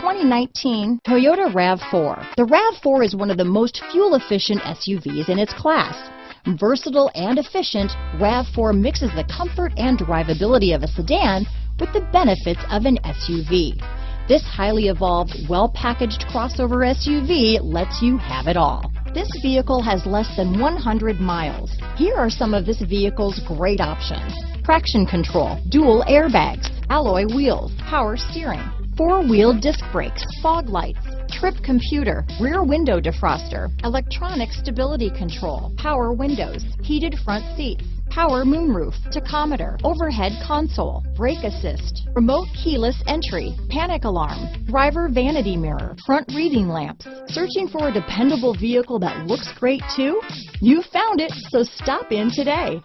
2019 Toyota RAV4. The RAV4 is one of the most fuel-efficient SUVs in its class. Versatile and efficient, RAV4 mixes the comfort and drivability of a sedan with the benefits of an SUV. This highly evolved, well-packaged crossover SUV lets you have it all. This vehicle has less than 100 miles. Here are some of this vehicle's great options: traction control, dual airbags, alloy wheels, power steering, four-wheel disc brakes, fog lights, trip computer, rear window defroster, electronic stability control, power windows, heated front seats, power moonroof, tachometer, overhead console, brake assist, remote keyless entry, panic alarm, driver vanity mirror, front reading lamps. Searching for a dependable vehicle that looks great too? You found it, so stop in today.